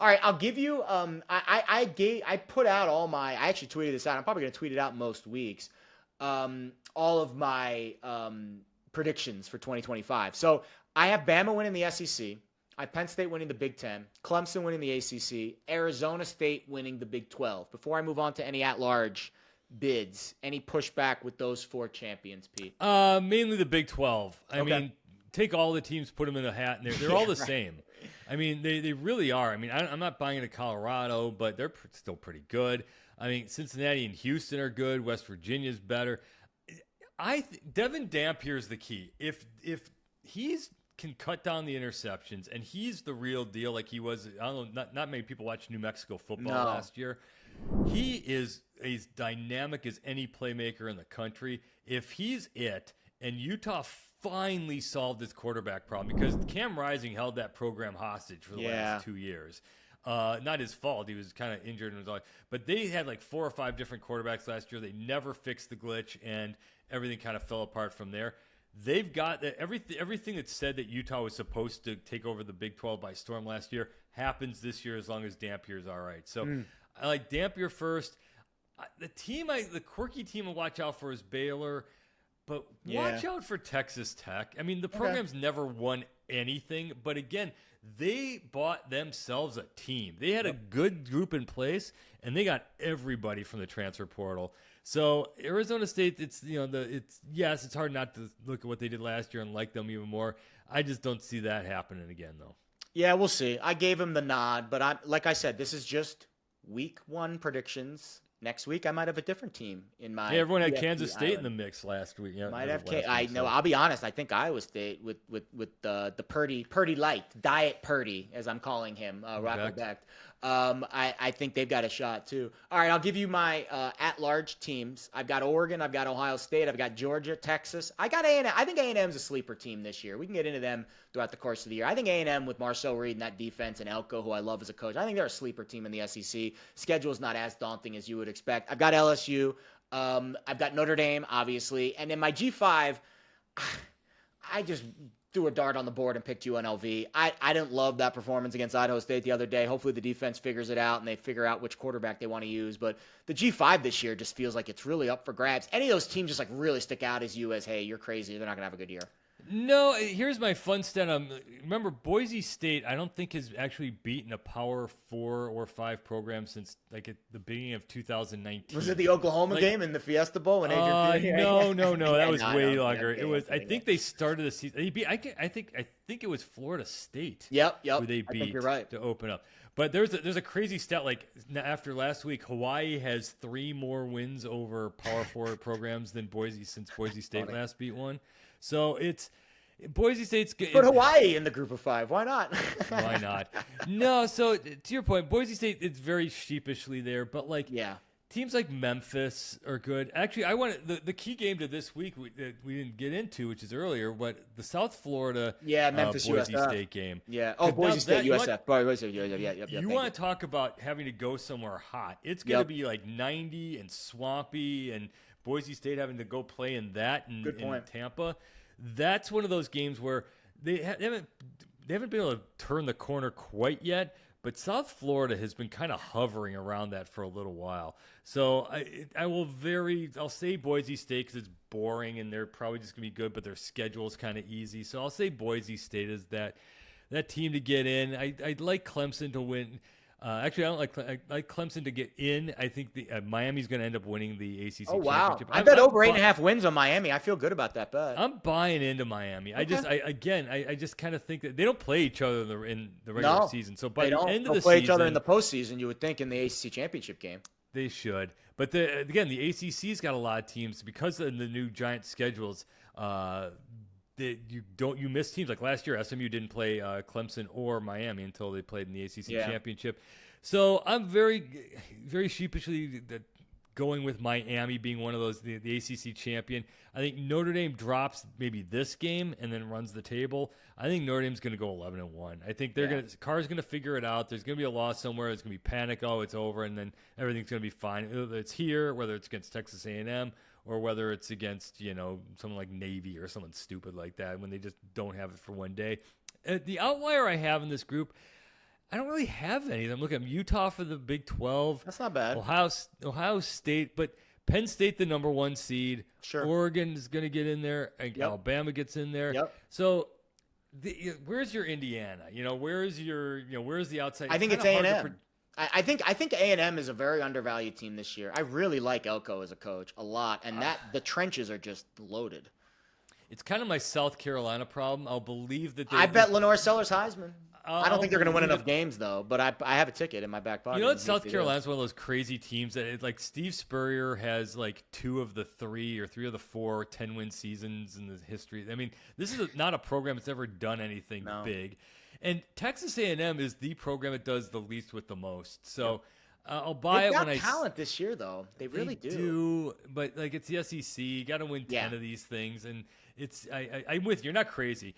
All right, I'll give you. I put out all my. I actually tweeted this out. I'm probably gonna tweet it out most weeks. All of my predictions for 2025. So I have Bama winning the SEC. I have Penn State winning the Big Ten. Clemson winning the ACC. Arizona State winning the Big 12. Before I move on to any at-large bids, any pushback with those four champions, Pete? Mainly the Big 12. I Okay. mean, take all the teams, put them in a hat, and they're Yeah, all the right. same. I mean, they really are. I mean, I'm not buying into Colorado, but they're still pretty good. I mean, Cincinnati and Houston are good. West Virginia's better. Devin Dampier's the key. If he's can cut down the interceptions and he's the real deal, like he was. I don't know. Not many people watched New Mexico football No. last year. He is as dynamic as any playmaker in the country. If he's it, and Utah finally solved its quarterback problem because Cam Rising held that program hostage for the last 2 years. Not his fault. He was kind of injured and was all, but they had like 4 or 5 different quarterbacks last year. They never fixed the glitch, and everything kind of fell apart from there. They've got everything that said that Utah was supposed to take over the Big 12 by storm last year happens this year as long as Dampier's all right. So I like Dampier first. The quirky team to watch out for is Baylor, but watch out for Texas Tech. I mean, the program's never won anything, but again, they bought themselves a team. They had a good group in place, and they got everybody from the transfer portal. So Arizona State, it's hard not to look at what they did last year and like them even more. I just don't see that happening again, though. Yeah, we'll see. I gave him the nod, but like I said, this is just week 1 predictions. Next week, I might have a different team in my. Yeah, everyone had PFP Kansas State in island. the mix last week. Yeah, Might have. last I week, know. so. I'll be honest. I think Iowa State with the Purdy light, Diet Purdy, as I'm calling him, Rocco Becht. I think they've got a shot too. All right, I'll give you my at-large teams. I've got Oregon. I've got Ohio State. I've got Georgia, Texas. I got A&M. I think A&M's a sleeper team this year. We can get into them throughout the course of the year. I think A&M with Marcel Reed and that defense and Elko, who I love as a coach. I think they're a sleeper team in the SEC. Schedule's not as daunting as you would expect. I've got LSU. I've got Notre Dame, obviously. And in my G5, I just threw a dart on the board and picked UNLV. I didn't love that performance against Idaho State the other day. Hopefully the defense figures it out and they figure out which quarterback they want to use. But the G5 this year just feels like it's really up for grabs. Any of those teams just like really stick out as you as, hey, you're crazy. They're not going to have a good year. No, here's my fun stat. Remember, Boise State, I don't think has actually beaten a Power 4 or 5 program since like at the beginning of 2019. Was it the Oklahoma game in the Fiesta Bowl? When Adrian no, that was no, way no, longer. okay, It was. okay, I think they started the season. I think it was Florida State. Yep. Who they I beat think you're right. to open up. But there's a crazy stat. Like after last week, Hawaii has 3 more wins over Power 4 programs than since Boise State last beat one. So it's. Boise State's good. Put Hawaii in the group of 5. Why not? Why not? No, so to your point, Boise State, it's very sheepishly there, but like teams like Memphis are good. Actually, I want the key game to this week that we didn't get into, which is earlier, but the South Florida Memphis Boise USF. State game. Yeah. Oh, Boise State USF. You want to talk about having to go somewhere hot. It's going to be like 90 and swampy, and Boise State having to go play in that in Tampa. That's one of those games where they haven't been able to turn the corner quite yet, but South Florida has been kind of hovering around that for a little while. So I'll say Boise State because it's boring and they're probably just going to be good, but their schedule is kind of easy. So I'll say Boise State is that team to get in. I'd like Clemson to win. Actually, I like Clemson to get in. I think Miami's going to end up winning the ACC championship. I bet over 8.5 wins on Miami. I feel good about that bet. I'm buying into Miami. Okay. I just kind of think that they don't play each other in the regular season. So by the end of the season, play each other in the postseason. You would think in the ACC championship game. They should. But the ACC's got a lot of teams because of the new giant schedules. You miss teams like last year. SMU didn't play Clemson or Miami until they played in the ACC championship. So I'm very, very sheepishly going with Miami being one of those the ACC champion. I think Notre Dame drops maybe this game and then runs the table. I think Notre Dame's going to go 11-1. I think Carr's going to figure it out. There's going to be a loss somewhere. There's going to be panic. Oh, it's over, and then everything's going to be fine. Whether it's here, whether it's against Texas A&M. Or whether it's against, someone like Navy or someone stupid like that when they just don't have it for one day. The outlier I have in this group, I don't really have any of them. Look at Utah for the Big 12. That's not bad. Ohio State, but Penn State the number 1 seed. Sure. Oregon is going to get in there, and Yep. Alabama gets in there. Yep. So, where's your Indiana? Where's the outside? I think it's kinda hard to A&M. I think A&M is a very undervalued team this year. I really like Elko as a coach a lot, and the trenches are just loaded. It's kind of my South Carolina problem. I'll believe that I bet Lenore Sellers Heisman. I don't think they're going to win believe enough games, though, but I have a ticket in my back pocket. You know what? South Carolina's one of those crazy teams that, like, Steve Spurrier has, like, 2 of the 3 or 3 of the 4 10-win seasons in the history. I mean, this is not a program that's ever done anything big. And Texas A&M is the program that does the least with the most. So I'll buy They've it when got talent this year, though. They really do. But, like, it's the SEC. You got to win 10 of these things. And I'm with you. You're not crazy.